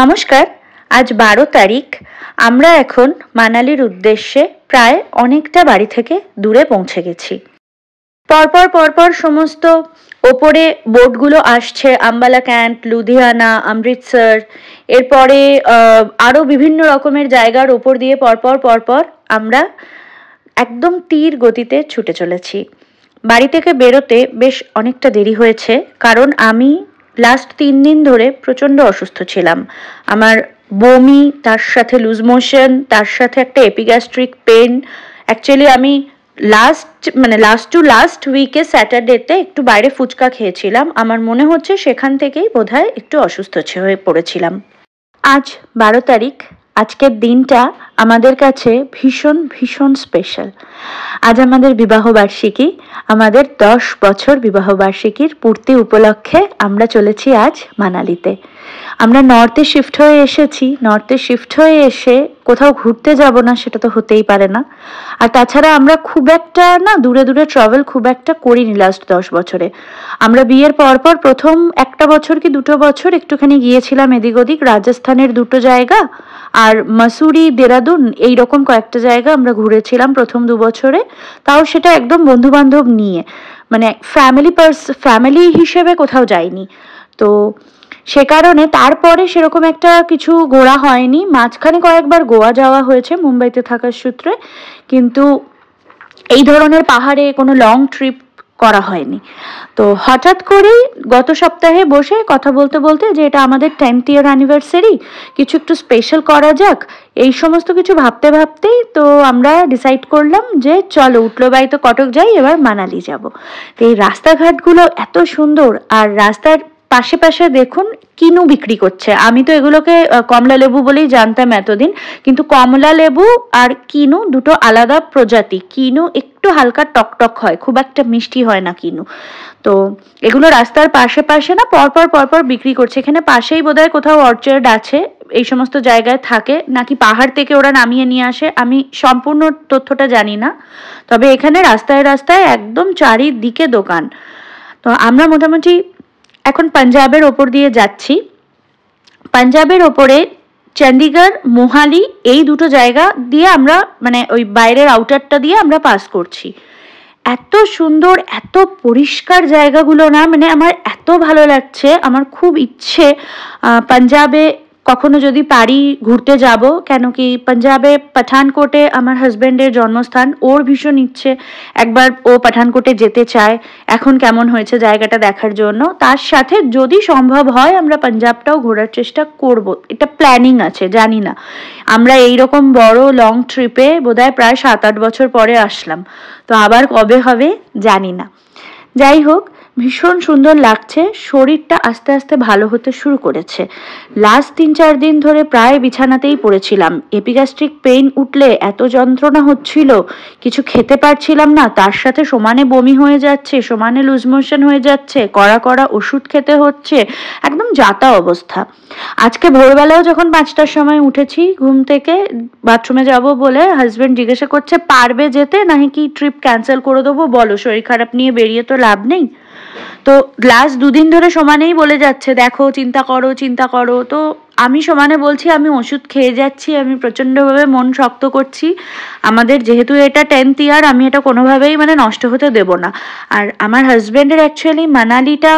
নমস্কার। আজ ১২ তারিখ। আমরা এখন মানালির উদ্দেশ্যে প্রায় অনেকটা বাড়ি থেকে দূরে পৌঁছে গেছি। পরপর সমস্ত ওপরে বোটগুলো আসছে, আম্বালা ক্যান্ট, লুধিয়ানা, অমৃতসর, এরপরে আরও বিভিন্ন রকমের জায়গার ওপর দিয়ে পরপর আমরা একদম তীর গতিতে ছুটে চলেছি। বাড়ি থেকে বেরোতে বেশ অনেকটা দেরি হয়েছে, কারণ আমি লাস্ট 3 দিন ধরে প্রচণ্ড অসুস্থ ছিলাম। আমার বমি, তার সাথে লুজ মোশন, তার সাথে একটা এপিগ্যাস্ট্রিক পেন। অ্যাকচুয়ালি আমি লাস্ট উইকে স্যাটারডেতে একটু বাইরে ফুচকা খেয়েছিলাম। আমার মনে হচ্ছে সেখান থেকেই বোধহয় একটু অসুস্থ হয়ে পড়েছিলাম। আজ 12 তারিখ। আজকের দিনটা আমাদের কাছে ভীষণ স্পেশাল। আজ আমাদের বিবাহবার্ষিকী। আমাদের 10 বছর বিবাহবার্ষিকীর পূর্তি উপলক্ষে আমরা চলেছি আজ মানালিতে। আমরা নর্থে শিফট হয়ে এসেছি। নর্থে শিফট হয়ে এসে কোথাও ঘুরতে যাব না সেটা তো হতেই পারে না। আর তাছাড়া আমরা খুব একটা দূরে ট্রাভেল খুব একটা করিনি লাস্ট 10 বছরে। আমরা বিয়ের পরপর প্রথম 1 বছর কি 2 বছর একটুখানি গিয়েছিলাম এদিক ওদিক, রাজস্থানের 2 জায়গা আর মাসুরি, দেরাদুন, এইরকম কয়েকটা জায়গা আমরা ঘুরেছিলাম প্রথম 2 বছরে। তাও সেটা একদম বন্ধু বান্ধব নিয়ে, মানে ফ্যামিলি হিসেবে কোথাও যাইনি। তো সে কারণে তারপরে সেরকম একটা কিছু ঘোরা হয়নি। মাঝখানে কয়েকবার গোয়া যাওয়া হয়েছে মুম্বাইতে থাকার সূত্রে, কিন্তু এই ধরনের পাহাড়ে কোনো লং ট্রিপ করা হয়নি। তো হঠাৎ করেই গত সপ্তাহে বসে কথা বলতে যে এটা আমাদের 10th ইয়ার অ্যানিভার্সারি, কিছু একটু স্পেশাল করা যাক, এই সমস্ত কিছু ভাবতেই তো আমরা ডিসাইড করলাম যে চলো উঠলো বাই তো কটক যাই, এবার মানালি যাব। তো এই রাস্তাঘাটগুলো এত সুন্দর, আর রাস্তার পাশে দেখুন কিনু বিক্রি করছে। আমি তো এগুলোকে কমলা লেবু বলেই জানতাম এতদিন, কিন্তু কমলা লেবু আর কিনু দুটো আলাদা প্রজাতি। কিনু একটু হালকা টকটক হয়, খুব একটা মিষ্টি হয় না কিনু। তো এগুলো রাস্তার পাশে না পরপর বিক্রি করছে। এখানে পাশেই বোধহয় কোথাও অর্চার্ড আছে, এই সমস্ত জায়গায় থাকে নাকি পাহাড় থেকে ওরা নামিয়ে নিয়ে আসে, আমি সম্পূর্ণ তথ্যটা জানি না। তবে এখানে রাস্তায় একদম চারিদিকে দোকান। তো আমরা মোটামুটি এখন পাঞ্জাবের ওপর দিয়ে যাচ্ছি। পাঞ্জাবের ওপরে চণ্ডীগড়, মোহালি, এই 2 জায়গা দিয়ে আমরা মানে ওই বাইরের আউটারটা দিয়ে আমরা পাস করছি। এত সুন্দর, এত পরিষ্কার জায়গাগুলো মানে আমার এত ভালো লাগছে। আমার খুব ইচ্ছে পাঞ্জাবে কখনো যদি পারি ঘুরতে যাব, কেন কি পাঞ্জাবে পাঠানকোটে আমার হাজব্যান্ডের জন্মস্থান। ওর ভীষণ ইচ্ছে একবার ও পাঠানকোটে যেতে চায়, এখন কেমন হয়েছে জায়গাটা দেখার জন্য। তার সাথে যদি সম্ভব হয় আমরা পাঞ্জাবটাও ঘোরার চেষ্টা করব, এটা প্ল্যানিং আছে। জানি না, আমরা এইরকম বড় লং ট্রিপে বোধহয় প্রায় 7-8 বছর পরে আসলাম, তো আবার কবে হবে জানি না। যাই হোক, ভীষণ সুন্দর লাগছে। শরীরটা আস্তে ভালো হতে শুরু করেছে। লাস্ট 3-4 দিন ধরে প্রায় বিছানাতেই পড়েছিলাম। এপিগ্যাস্ট্রিক পেইন উঠলে এত যন্ত্রণা হচ্ছিল, কিছু খেতে পারছিলাম না, তার সাথে সমানে বমি হয়ে যাচ্ছে, সমানে লুজ মোশন হয়ে যাচ্ছে, কড়া ওষুধ খেতে হচ্ছে, একদম যাতা অবস্থা। আজকে ভোরবেলাও যখন 5টার সময় উঠেছি ঘুম থেকে, বাথরুমে যাব বলে হাজব্যান্ড জিজ্ঞাসা করছে পারবে যেতে নাকি ট্রিপ ক্যান্সেল করে দেবো, বলো, শরীর খারাপ নিয়ে বেরিয়ে তো লাভ নেই। তো লাস্ট 2 দিন ধরে সমানেই বলে যাচ্ছে দেখো চিন্তা করো। তো আমি সমানে বলছি আমি ওষুধ খেয়ে যাচ্ছি, আমি প্রচণ্ডভাবে মন শক্ত করছি। আমাদের যেহেতু এটা 10th ইয়ার, আমি এটা কোনোভাবেই নষ্ট হতে দেব না। আর আমার হাজব্যান্ডের অ্যাকচুয়ালি মানালিটা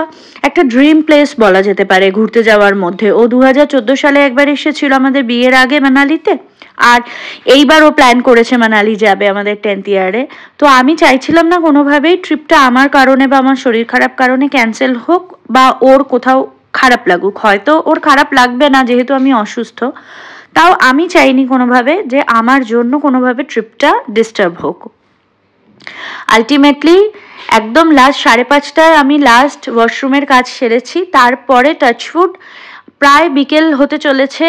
একটা ড্রিম প্লেস বলা যেতে পারে ঘুরতে যাওয়ার মধ্যে। ও 2014 সালে একবার এসেছিল আমাদের বিয়ের আগে মানালিতে, আর এইবার ও প্ল্যান করেছে মানালি যাবে আমাদের 10th ইয়ারে। তো আমি চাইছিলাম না কোনোভাবেই ট্রিপটা আমার কারণে বা আমার শরীর খারাপ কারণে ক্যান্সেল হোক, বা ওর কোথাও খারাপ লাগুক। হয়তো ওর খারাপ লাগবে না যেহেতু আমি অসুস্থ, তাও আমি চাইনি কোনোভাবে যে আমার জন্য কোনোভাবে ট্রিপটা ডিস্টার্ব হোক। আলটিমেটলি একদম লাস্ট 5:30টায় আমি লাস্ট ওয়াশরুমের কাজ সেরেছি। তারপরে টাচফুড প্রায় বিকেল হতে চলেছে,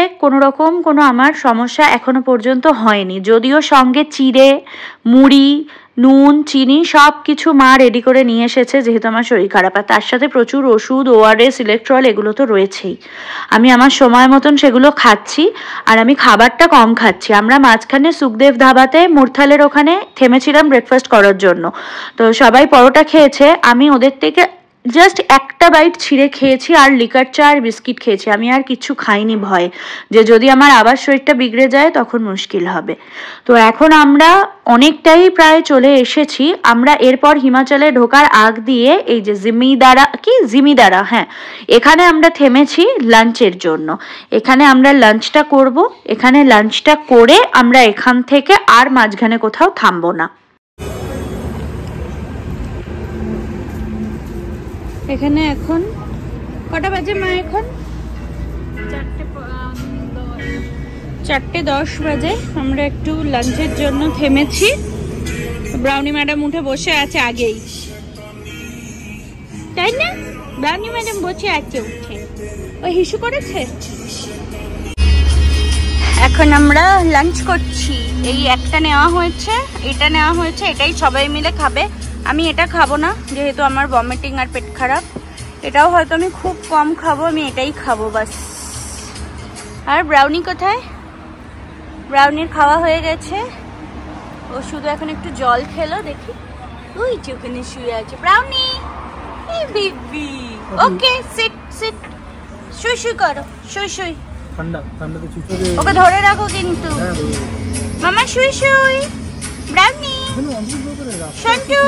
কোনো আমার সমস্যা এখনো পর্যন্ত হয়নি। যদিও সঙ্গে চিড়ে, মুড়ি, নুন, চিনি সব কিছু মা রেডি করে নিয়ে এসেছে যেহেতু আমার শরীর খারাপ, আর তার সাথে প্রচুর ওষুধ, ORS, ইলেকট্রল, এগুলো তো রয়েছেই। আমি আমার সময় মতন সেগুলো খাচ্ছি, আর আমি খাবারটা কম খাচ্ছি। আমরা মাঝখানে সুখদেব ধাবাতে মুরথালের ওখানে থেমেছিলাম ব্রেকফাস্ট করার জন্য। তো সবাই পরোটা খেয়েছে, আমি ওদের থেকে জাস্ট একটা বাইট ছিঁড়ে খেয়েছি, আর লিকার চা আর বিস্কিট খেয়েছি। আমি আর কিছু খাইনি ভয়ে যে যদি আমার আবার শরীরটা বিগড়ে যায় তখন মুশকিল হবে। তো এখন আমরা অনেকটাই প্রায় চলে এসেছি। আমরা এরপর হিমাচলে ঢোকার আগ দিয়ে এই যে জিমিদারা, হ্যাঁ, এখানে আমরা থেমেছি লাঞ্চের জন্য। এখানে আমরা লাঞ্চটা করব। এখানে লাঞ্চটা করে আমরা এখান থেকে আর মাঝখানে কোথাও থামবো না। এখানে এখন কটা বাজে মা? এখন 4:10 বাজে। আমরা একটু লাঞ্চের জন্য থেমেছি। ব্রাউনি ম্যাডাম উঠে বসে আছে আগেই, তাই না? ব্রাউনি ম্যাডাম বসে আছে উঠে, ওই হিসু করেছে। এখন আমরা লাঞ্চ করছি। এই একটা নেওয়া হয়েছে, এটা নেওয়া হয়েছে, এটাই সবাই মিলে খাবে। আমি এটা খাবো না যেহেতু আমার ভমিটিং আর পেট খারাপ। এটাও হয়তো আমি খুব কম খাবো, আমি এটাই খাবো বাস। আর ব্রাউনি কোথায়? ব্রাউনির খাওয়া হয়ে গেছে, ও শুধু এখন একটু জল খেলো। দেখি ওই চোখে শুয়ে আছে ব্রাউনি। এই বেবি, ওকে সিট সিট, শুই শুই করো, শুই শুই। ওকে ধরে রাখো কিন্তু মামা, শুই শুই। ব্রাউনি, সন্টু।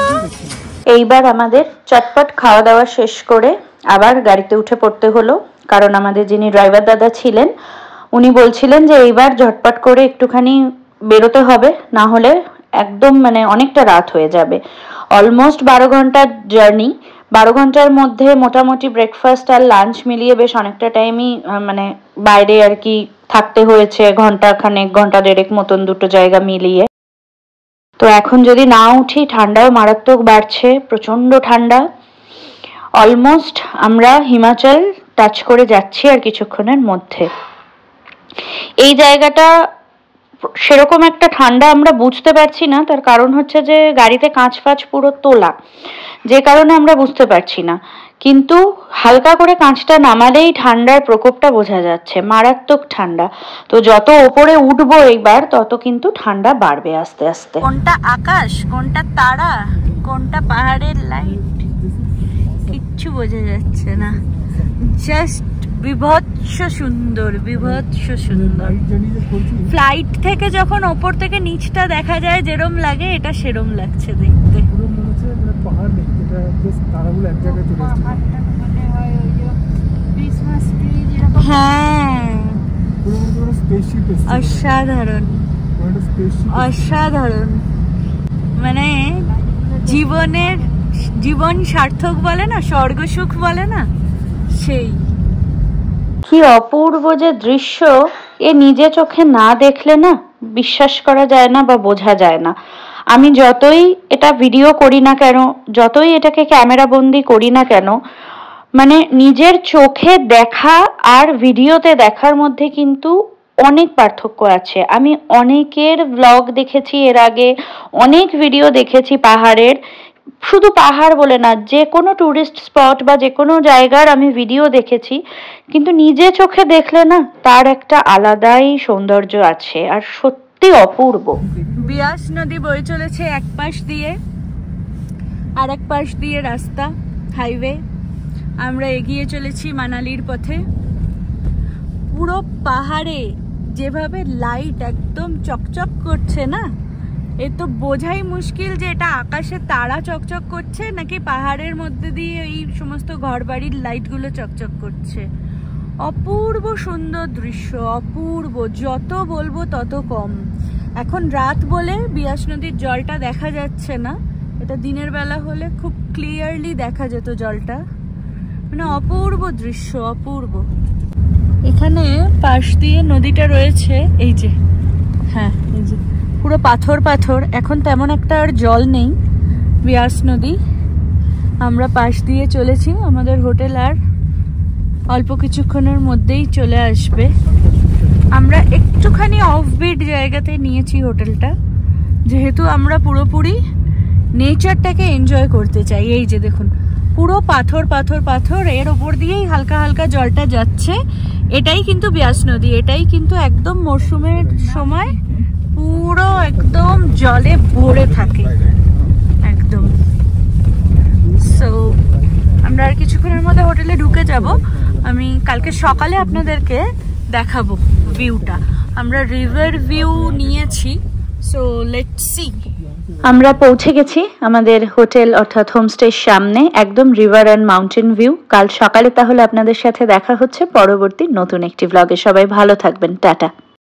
এইবার আমাদের চটপট খাওয়া দাওয়া শেষ করে আবার গাড়িতে উঠে পড়তে হলো, কারণ আমাদের যিনি ড্রাইভার দাদা ছিলেন উনি বলছিলেন যে এইবার ঝটপট করে একটুখানি বেরোতে হবে, না হলে একদম মানে অনেকটা রাত হয়ে যাবে। অলমোস্ট 12 ঘন্টার জার্নি। 12 ঘন্টার মধ্যে মোটামুটি ব্রেকফাস্ট আর লাঞ্চ মিলিয়ে বেশ অনেকটা টাইমই মানে বাইরে আর কি থাকতে হয়েছে, ঘন্টা দেড়েক মতন দুটো জায়গা মিলিয়ে। তো এখন যদি না উঠি, ঠান্ডাও মারাত্মক বাড়ছে, প্রচন্ড ঠান্ডা। অলমোস্ট আমরা হিমাচল টাচ করে যাচ্ছি আর কিছুক্ষণের মধ্যে। এই জায়গাটা সেরকম একটা ঠান্ডা আমরা বুঝতে পারছি না, তার কারণ হচ্ছে যে গাড়িতে কাঁচ ফাঁচ পুরো তোলা, যে কারণে আমরা বুঝতে পারছি না। কিন্তু হালকা করে কাঁচটা নামালেই ঠান্ডার প্রকোপটা বোঝা যাচ্ছে, মারাত্মক ঠান্ডা। তো যত ওপরে উঠবো এইবার তত কিন্তু ঠান্ডা বাড়বে আস্তে আস্তে। কোনটা আকাশ, কোনটা তারা, কোনটা পাহাড়ের লাইট, কিচ্ছু বোঝা যাচ্ছে না। জাস্ট বিভৎস সুন্দর, বিভৎস সুন্দর। ফ্লাইট থেকে যখন ওপর থেকে নিচটা দেখা যায় যেরম লাগে, এটা সেরম লাগছে দেখতে। হ্যাঁ, অসাধারণ অসাধারণ। মানে জীবন সার্থক বলে না, স্বর্গ সুখ বলে না, সেই। কি অপূর্ব যে দৃশ্য, এ নিজে চোখে না দেখলে না বিশ্বাস করা যায় না বা বোঝা যায় না। আমি যতই এটা ভিডিও করি না কেন, যতই এটাকে ক্যামেরা বন্দি করি না কেন, মানে নিজের চোখে দেখা আর ভিডিওতে দেখার মধ্যে কিন্তু অনেক পার্থক্য আছে। আমি অনেকের ব্লগ দেখেছি এর আগে, অনেক ভিডিও দেখেছি পাহাড়ের, শুধু পাহাড় বলে না, যে কোনো টুরিস্ট স্পট বা যে কোনো জায়গার আমি ভিডিও দেখেছি, কিন্তু নিজে চোখে দেখলে না তার একটা আলাদাই সৌন্দর্য আছে, আর সত্যি অপূর্ব। বিয়াস নদী বয়ে চলেছে এক পাশ দিয়ে, আর এক পাশ দিয়ে রাস্তা, হাইওয়ে। আমরা এগিয়ে চলেছি মানালির পথে। পুরো পাহাড়ে যেভাবে লাইট একদম চকচক করছে না, এ তো বোঝাই মুশকিল যে এটা আকাশে তারা চকচক করছে নাকি পাহাড়ের মধ্যে দিয়ে এই সমস্ত ঘরবাড়ির লাইটগুলো চকচক করছে। অপূর্ব সুন্দর দৃশ্য, অপূর্ব, যত বলবো তত কম। এখন রাত বলে বিয়াস নদীর জলটা দেখা যাচ্ছে না, এটা দিনের বেলা হলে খুব ক্লিয়ারলি দেখা যেত জলটা। মানে অপূর্ব দৃশ্য, অপূর্ব। এখানে পাশ দিয়ে নদীটা রয়েছে, এই যে, হ্যাঁ এই যে পুরো পাথর পাথর। এখন তেমন একটা আর জল নেই বিয়াস নদী। আমরা পাশ দিয়ে চলেছি, আমাদের হোটেল আর অল্প কিছুক্ষণের মধ্যেই চলে আসবে। আমরা একটুখানি অফবিট জায়গাতে নিয়েছি হোটেলটা, যেহেতু আমরা পুরোপুরি নেচারটাকে এনজয় করতে চাই। এই যে দেখুন, পুরো পাথর পাথর পাথর, এর ওপর দিয়েই হালকা হালকা জলটা যাচ্ছে। এটাই কিন্তু বিয়াস নদী, এটাই কিন্তু একদম মরশুমের সময় পুরো একদম জলে ভরে থাকে একদম। সো আমরা আর কিছুক্ষণের মধ্যে হোটেলে ঢুকে যাব। আমি কালকে সকালে আপনাদেরকে দেখাবো ভিউটা। আমরা রিভার ভিউ নিয়েছি, সো লেটস সি। আমরা পৌঁছে গেছি আমাদের হোটেল অর্থাৎ হোমস্টের সামনে, একদম রিভার অ্যান্ড মাউন্টেন ভিউ। কাল সকালে তাহলে আপনাদের সাথে দেখা হচ্ছে পরবর্তী নতুন একটি ব্লগে। সবাই ভালো থাকবেন, টাটা।